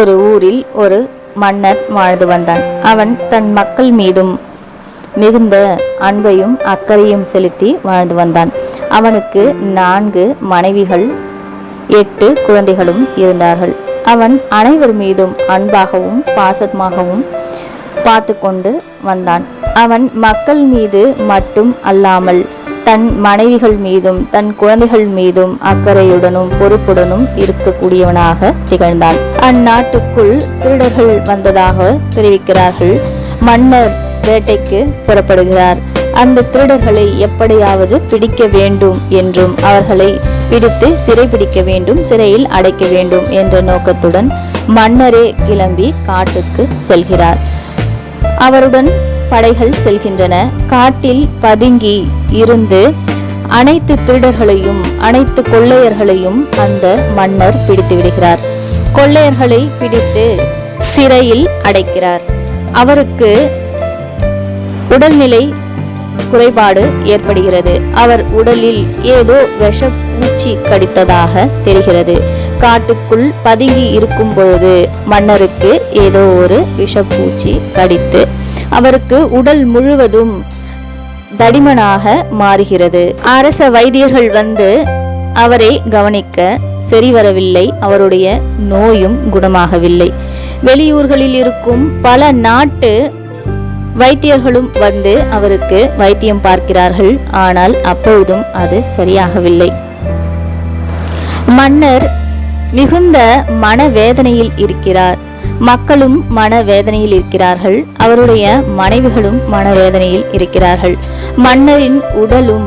ஒரு ஊரில் ஒரு மன்னர் வாழ்ந்து வந்தான். அவன் தன் மக்கள் மீதும் மிகுந்த அன்பையும் அக்கறையும் செலுத்தி வாழ்ந்து வந்தான். அவனுக்கு 4 மனைவிகள் 8 குழந்தைகளும் இருந்தார்கள். அவன் அனைவர் மீதும் அன்பாகவும் பாசமாகவும் பார்த்து கொண்டு வந்தான். அவன் மக்கள் மீது மட்டும் அல்லாமல் தன் மனைவிகள் மீதும் தன் குழந்தைகள் மீதும் அக்கறையுடனும் பொறுப்புடனும் இருக்கக்கூடியவனாக திகழ்ந்தான். அந்நாட்டுக்குள் திருடர்கள் வந்ததாக தெரிவிக்கிறார்கள். மன்னர் வேட்டைக்கு புறப்படுகிறார். அந்த திருடர்களை எப்படியாவது பிடிக்க வேண்டும் என்றும் அவர்களை பிடித்து சிறை பிடிக்க வேண்டும், சிறையில் அடைக்க வேண்டும் என்ற நோக்கத்துடன் மன்னரே கிளம்பி காட்டுக்கு செல்கிறார். அவருடன் படைகள் செல்கின்றன. காட்டில் பதுங்கி இருந்து அனைத்து திருடர்களையும் அனைத்து கொள்ளையர்களையும் அந்த மன்னர் பிடித்து விடுகிறார். கொள்ளையர்களை பிடித்து சிறையில் அடைக்கிறார். அவருக்கு உடல்நிலை குறைபாடு ஏற்படுகிறது. அவர் உடலில் ஏதோ விஷப்பூச்சி கடித்ததாக தெரிகிறது. காட்டுக்குள் பதுங்கி இருக்கும் பொழுது மன்னருக்கு ஏதோ ஒரு விஷப்பூச்சி கடித்து அவருக்கு உடல் முழுவதும் தடிமனாக மாறுகிறது. அரச வைத்தியர்கள் வந்து அவரை கவனிக்க சரிவரவில்லை. அவருடைய நோயும் குணமாகவில்லை. வெளியூர்களில் இருக்கும் பல நாட்டு வைத்தியர்களும் வந்து அவருக்கு வைத்தியம் பார்க்கிறார்கள். ஆனால் அப்பொழுதும் அது சரியாகவில்லை. மன்னர் மிகுந்த மனவேதனையில் இருக்கிறார். மக்களும் மனவேதனையில் இருக்கிறார்கள். அவருடைய மனைவிகளும் மனவேதனையில் இருக்கிறார்கள். மன்னரின் உடலும்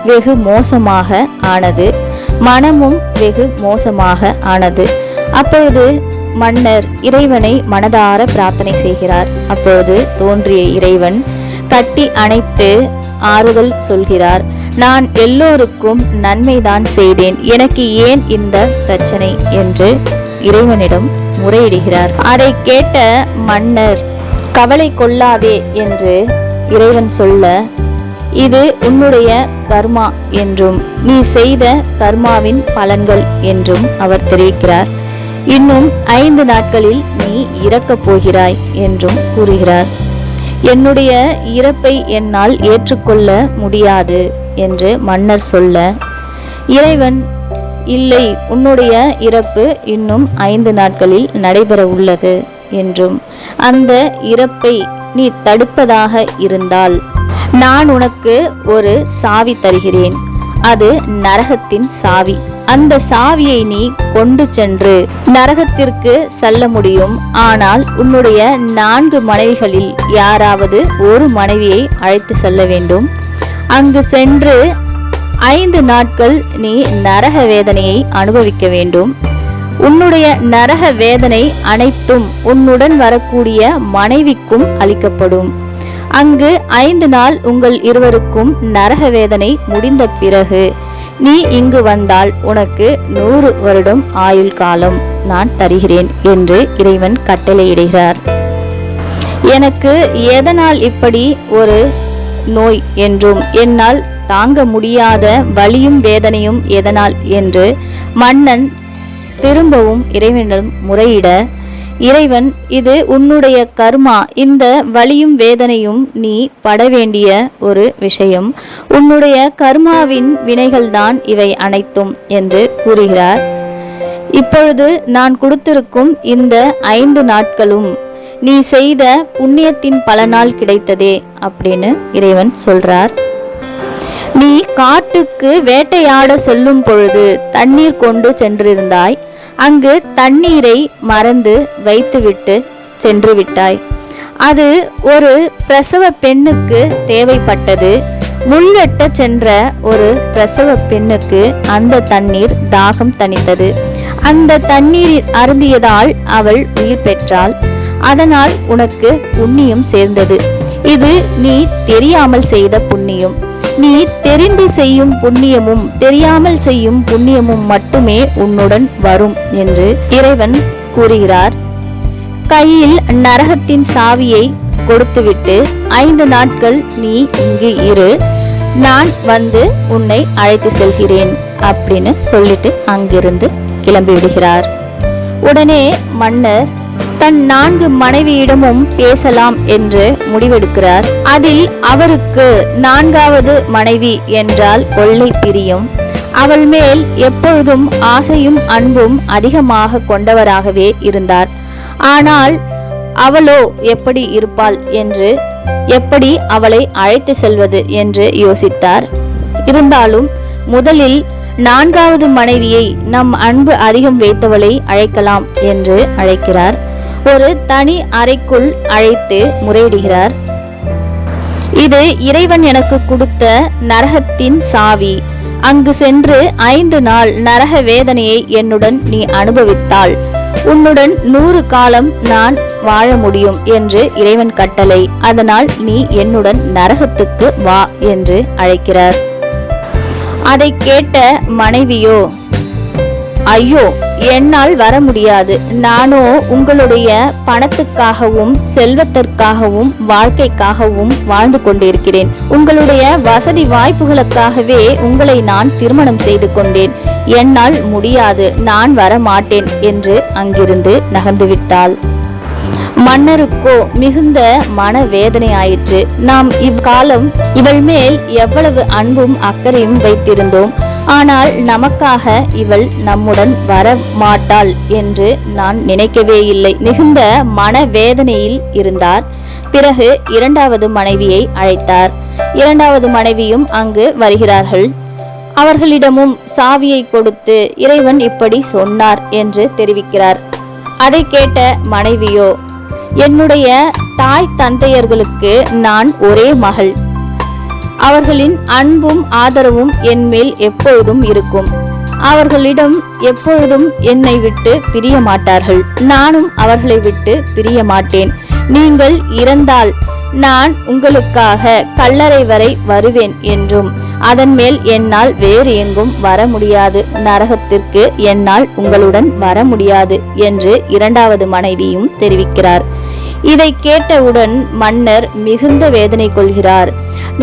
வெகு மோசமாக ஆனது, மனமும் வெகு மோசமாக ஆனது. அப்பொழுது மன்னர் இறைவனை மனதார பிரார்த்தனை செய்கிறார். அப்பொழுது தோன்றிய இறைவன் கட்டி அணைத்து ஆறுதல் சொல்கிறார். நான் எல்லோருக்கும் நன்மைதான் செய்தேன், எனக்கு ஏன் இந்த பிரச்சனை என்று இறைவனிடம் முறையிடுகிறார். அதை கேட்ட மன்னர் கவலை கொள்ளாதே என்று இறைவன் சொல்ல, இது உன்னுடைய கர்மா என்றும் நீ செய்த கர்மாவின் பலன்கள் என்றும் அவர் தெரிவிக்கிறார். இன்னும் 5 நாட்களில் நீ இறக்கப் போகிறாய் என்றும் கூறுகிறார். என்னுடைய இறப்பை என்னால் ஏற்றுக்கொள்ள முடியாது என்று மன்னர் சொல்ல, இறைவன் இல்லை, உன்னுடைய இறப்பு இன்னும் 5 நாட்களில் நடைபெற உள்ளது என்றும் அந்த இறப்பை நீ தடுப்பதாக இருந்தால் நான் உனக்கு ஒரு சாவி தருகிறேன். அது நரகத்தின் சாவி. அந்த சாவியை நீ கொண்டு சென்று நரகத்திற்கு செல்ல முடியும். ஆனால் உன்னுடைய 4 மனைவிகளில் யாராவது ஒரு மனைவியை அழைத்து செல்ல வேண்டும். அங்கு சென்று 5 நாட்கள் நீ நரக வேதனையை அனுபவிக்க வேண்டும். உன்னுடைய நரக வேதனை அனைத்தும் உன்னுடன் வரக்கூடிய மனைவிக்கும் அளிக்கப்படும். அங்கு 5 நாள் உங்கள் இருவருக்கும் நரக வேதனை முடிந்த பிறகு நீ இங்கு வந்தால் உனக்கு 100 வருடம் ஆயுள் காலம் நான் தருகிறேன் என்று இறைவன் கட்டளையிடுகிறார். எனக்கு எதனால் இப்படி ஒரு நோய் என்றும் என்னால் தாங்க முடியாத வலியும் வேதனையும் எதனால் என்று மன்னன் திரும்பவும் இறைவனிடம் முறையிட, இறைவன் இது உன்னுடைய கர்மா, இந்த வலியும் வேதனையும் நீ பட வேண்டிய ஒரு விஷயம், உன்னுடைய கர்மாவின் வினைகள்தான் இவை அனைத்தும் என்று கூறுகிறார். இப்பொழுது நான் கொடுத்திருக்கும் இந்த 5 நாட்களும் நீ செய்த புண்ணியத்தின் பலனால் கிடைத்ததே அப்படின்னு இறைவன் சொல்றார். நீ காட்டுக்கு வேட்டையாட செல்லும் பொழுது தண்ணீர் கொண்டு சென்றிருந்தாய். அங்கு தண்ணீரை மறந்து வைத்துவிட்டு சென்று விட்டாய். அது ஒரு பிரசவ பெண்ணுக்கு தேவைப்பட்டது. முள்வெட்ட சென்ற ஒரு பிரசவ பெண்ணுக்கு அந்த தண்ணீர் தாகம் தணித்தது. அந்த தண்ணீர் அருந்தியதால் அவள் உயிர் பெற்றாள். அதனால் உனக்கு புண்ணியம் சேர்ந்தது. இது நீ தெரியாமல் செய்த புண்ணியம். நீ தெரிந்து செய்யும் புண்ணியமும் தெரியாமல் செய்யும் புண்ணியமும் மட்டுமே உன்னுடன் வரும் என்று இறைவன் கூறுகிறார். கையில் நரகத்தின் சாவியை கொடுத்துவிட்டு 5 நாட்கள் நீ இங்கு இரு, நான் வந்து உன்னை அழைத்து செல்கிறேன் அப்படின்னு சொல்லிட்டு அங்கிருந்து கிளம்பி விடுகிறார். உடனே மன்னர் தன் 4 மனைவியிடமும் பேசலாம் என்று முடிவெடுக்கிறார். அதில் அவருக்கு 4வது மனைவி என்றால் கொள்ளை பிரியும். அவள் மேல் எப்பொழுதும் ஆசையும் அன்பும் அதிகமாக கொண்டவராகவே இருந்தார். ஆனால் அவளோ எப்படி இருப்பாள் என்று, எப்படி அவளை அழைத்து செல்வது என்று யோசித்தார். இருந்தாலும் முதலில் 4வது மனைவியை நம் அன்பு அதிகம் வைத்தவளை அழைக்கலாம் என்று அழைக்கிறார். ஒரு தனி அறைக்குள் அழைத்து முறையிடுகிறார். இது இறைவன் எனக்கு கொடுத்த நரகத்தின் சாவி. அங்கு சென்று 5 நாள் நரக வேதனையை என்னுடன் நீ அனுபவித்தால் உன்னுடன் 100 காலம் நான் வாழ முடியும் என்று இறைவன் கட்டளை. அதனால் நீ என்னுடன் நரகத்துக்கு வா என்று அழைக்கிறார். அதை கேட்ட மனைவியோ, ஐயோ, என்னால் வர முடியாது. நானோ உங்களுடைய பணத்துக்காகவும் செல்வத்திற்காகவும் வாழ்க்கைக்காகவும் வாழ்ந்து கொண்டிருக்கிறேன். உங்களுடைய வசதி வாய்ப்புகளுக்காகவே உங்களை நான் திருமணம் செய்து கொண்டேன். என்னால் முடியாது, நான் வர மாட்டேன் என்று அங்கிருந்து நகர்ந்துவிட்டாள். மன்னருக்கோ மிகுந்த மனவேதனை ஆயிற்று. நாம் இவ்காலம் இவள் மேல் எவ்வளவு அன்பும் அக்கறையும் வைத்திருந்தோம். ஆனால் நமக்காக இவள் நம்முடன் வர மாட்டாள் என்று நான் நினைக்கவே இல்லை. மிகுந்த மனவேதனையில் இருந்தார். பிறகு 2வது மனைவியை அழைத்தார். 2வது மனைவியும் அங்கு வருகிறார்கள். அவர்களிடமும் சாவியை கொடுத்து இறைவன் இப்படி சொன்னார் என்று தெரிவிக்கிறார். அதை கேட்ட மனைவியோ, என்னுடைய தாய் தந்தையர்களுக்கு நான் ஒரே மகள். அவர்களின் அன்பும் ஆதரவும் என் மேல் எப்பொழுதும் இருக்கும். அவர்களிடம் எப்பொழுதும் என்னை விட்டு பிரிய மாட்டார்கள். நானும் அவர்களை விட்டு பிரிய மாட்டேன். நீங்கள் இறந்தால் நான் உங்களுக்காக கல்லறை வரை வருவேன் என்றும், அதன் மேல் என்னால் வேறு எங்கும் வர முடியாது. நரகத்திற்கு என்னால் உங்களுடன் வர முடியாது என்று 2வது மனைவியும் தெரிவிக்கிறார். இதை கேட்டவுடன் மன்னர் மிகுந்த வேதனை கொள்கிறார்.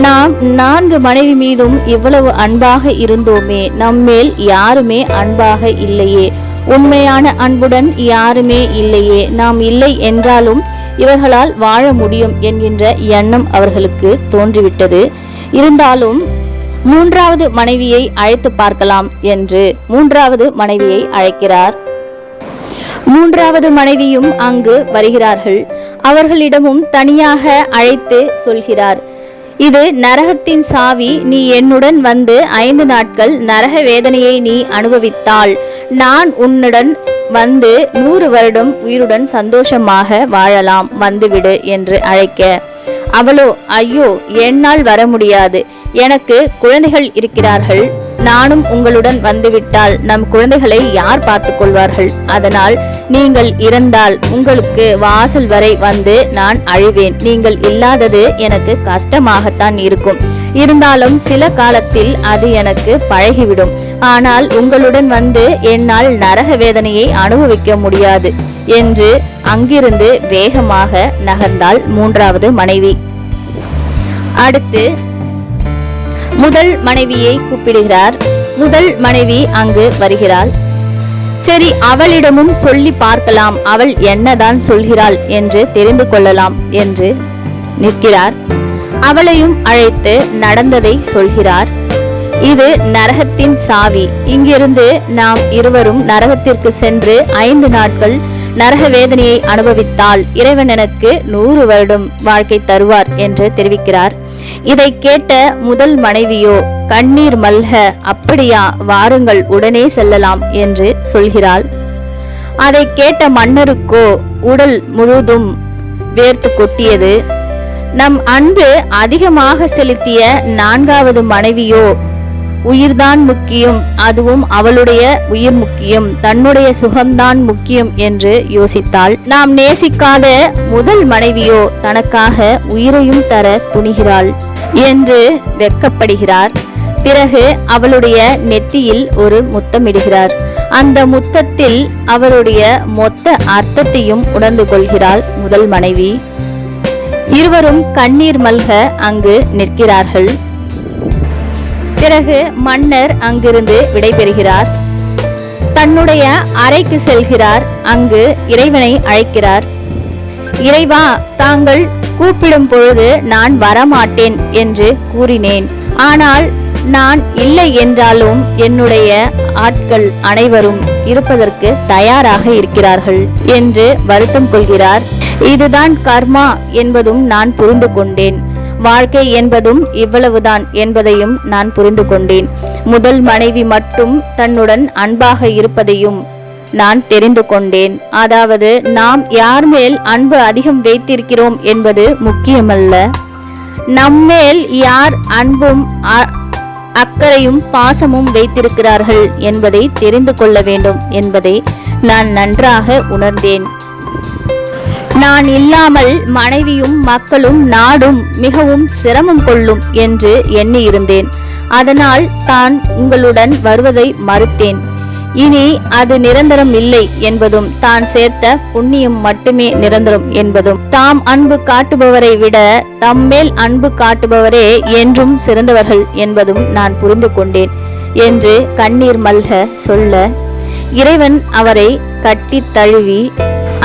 நாம் 4 மனைவி மீதும் இவ்வளவு அன்பாக இருந்தோமே, நம்மேல் யாருமே அன்பாக இல்லையே, உண்மையான அன்புடன் யாருமே இல்லையே, நாம் இல்லை என்றாலும் இவர்களால் வாழ முடியும் என்கின்ற எண்ணம் அவர்களுக்கு தோன்றிவிட்டது. இருந்தாலும் 3வது மனைவியை அழைத்து பார்க்கலாம் என்று 3வது மனைவியை அழைக்கிறார். 3வது மனைவியும் அங்கு வருகிறார்கள். அவர்களிடமும் தனியாக அழைத்து சொல்கிறார், இது நரகத்தின் சாவி. நீ என்னுடன் வந்து 5 நாட்கள் நரக வேதனையை நீ அனுபவித்தால் நான் உன்னுடன் வந்து 100 வருடம் உயிருடன் சந்தோஷமாக வாழலாம், வந்துவிடு என்று அழைக்க, அவளோ, ஐயோ, என்னால் வர முடியாது. எனக்கு குழந்தைகள் இருக்கிறார்கள். நானும் உங்களுடன் வந்துவிட்டால் நம் குழந்தைகளை யார் பார்த்துக் கொள்வார்கள்? அதனால் நீங்கள் இறந்தால் உங்களுக்கு வாசல் வரை வந்து நான் அழுவேன். நீங்கள் இல்லாதது எனக்கு கஷ்டமாகத்தான் இருக்கும். இருந்தாலும் சில காலத்தில் அது எனக்கு பழகிவிடும். ஆனால் உங்களுடன் வந்து என்னால் நரக வேதனையை அனுபவிக்க முடியாது என்று அங்கிருந்து வேகமாக நகர்ந்தாள் 3வது மனைவி. அடுத்து முதல் மனைவியை கூப்பிடுகிறார். முதல் மனைவி அங்கு வருகிறாள். சரி, அவளிடமும் சொல்லி பார்க்கலாம், அவள் என்னதான் சொல்கிறாள் என்று தெரிந்து கொள்ளலாம் என்று நிற்கிறார். அவளையும் அழைத்து நடந்ததை சொல்கிறார். இது நரகத்தின் சாவி. இங்கிருந்து நாம் இருவரும் நரகத்திற்கு சென்று 5 நாட்கள் நரக வேதனையை அனுபவித்தால் இறைவன் எனக்கு 100 வருடம் வாழ்க்கை தருவார் என்று தெரிவிக்கிறார். இதை கேட்ட முதல் மனைவியோ கண்ணீர் மல்க, அப்படியா, வாருங்கள், உடனே செல்லலாம் என்று சொல்கிறாள். அதை கேட்ட மன்னருக்கோ உடல் முழுதும் வேர்த்து கொட்டியது. நம் அன்பு அதிகமாக செலுத்திய 4வது மனைவியோ உயிர்தான் முக்கியம், அதுவும் அவளுடைய உயிர் முக்கியம், தன்னுடைய சுகம்தான் முக்கியம் என்று யோசித்தாள். நாம் நேசிக்காத முதல் மனைவியோ தனக்காக உயிரையும் தர துணிகிறாள் என்று வெட்கப்படுகிறார். பிறகு அவளுடைய நெத்தியில் ஒரு முத்தமிடுகிறார். அந்த முத்தத்தில் அவருடைய மொத்த அர்த்தத்தையும் உணர்ந்து கொள்கிறாள் முதல் மனைவி. இருவரும் கண்ணீர் மல்க அங்கு நிற்கிறார்கள். பிறகு மன்னர் அங்கிருந்து விடைபெறுகிறார். தன்னுடைய அறைக்கு செல்கிறார். அங்கு இறைவனை அழைக்கிறார். இறைவா, தாங்கள் கூப்பிடும் பொழுது நான் வரமாட்டேன் என்று கூறினேன். ஆனால் நான் இல்லை என்றாலும் என்னுடைய ஆட்கள் அனைவரும் இருப்பதற்கு தயாராக இருக்கிறார்கள் என்று வருத்தம் கொள்கிறார். இதுதான் கர்மா என்பதும் நான் புரிந்து கொண்டேன். வாழ்க்கை என்பதும் இவ்வளவுதான் என்பதையும் நான் புரிந்து கொண்டேன். முதல் மனைவி மட்டும் தன்னுடன் அன்பாக இருப்பதையும் நான் தெரிந்து கொண்டேன். அதாவது நாம் யார் மேல் அன்பு அதிகம் வைத்திருக்கிறோம் என்பது முக்கியமல்ல, நம்மேல் யார் அன்பும் அக்கறையும் பாசமும் வைத்திருக்கிறார்கள் என்பதை தெரிந்து கொள்ள வேண்டும் என்பதை நான் நன்றாக உணர்ந்தேன். நான் இல்லாமல் மனைவியும் மக்களும் நாடும் மிகவும் சிரமம் கொள்ளும் என்று எண்ணி இருந்தேன். அதனால் தான் உங்களுடன் வருவதை மறுத்தேன். இனி அது நிரந்தரம் இல்லை என்பதும், தான் சேர்த்த புண்ணியம் மட்டுமே நிரந்தரம் என்பதும், தாம் அன்பு காட்டுபவரை விட தம்மேல் அன்பு காட்டுபவரே என்றும் சிறந்தவர்கள் என்பதும் நான் புரிந்து கொண்டேன் என்று கண்ணீர் மல்க சொல்ல, இறைவன் அவரை கட்டி தழுவி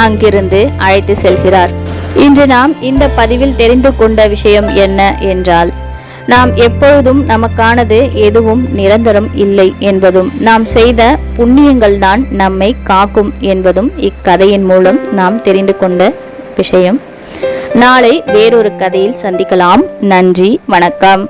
அங்கிருந்து அழைத்து செல்கிறார். இன்று நாம் இந்த பதிவில் தெரிந்து கொண்ட விஷயம் என்ன என்றால், நாம் எப்பொழுதும் நமக்கானது எதுவும் நிரந்தரம் இல்லை என்பதும், நாம் செய்த புண்ணியங்கள் தான் நம்மை காக்கும் என்பதும் இக்கதையின் மூலம் நாம் தெரிந்து கொண்ட விஷயம். நாளை வேறொரு கதையில் சந்திக்கலாம். நன்றி, வணக்கம்.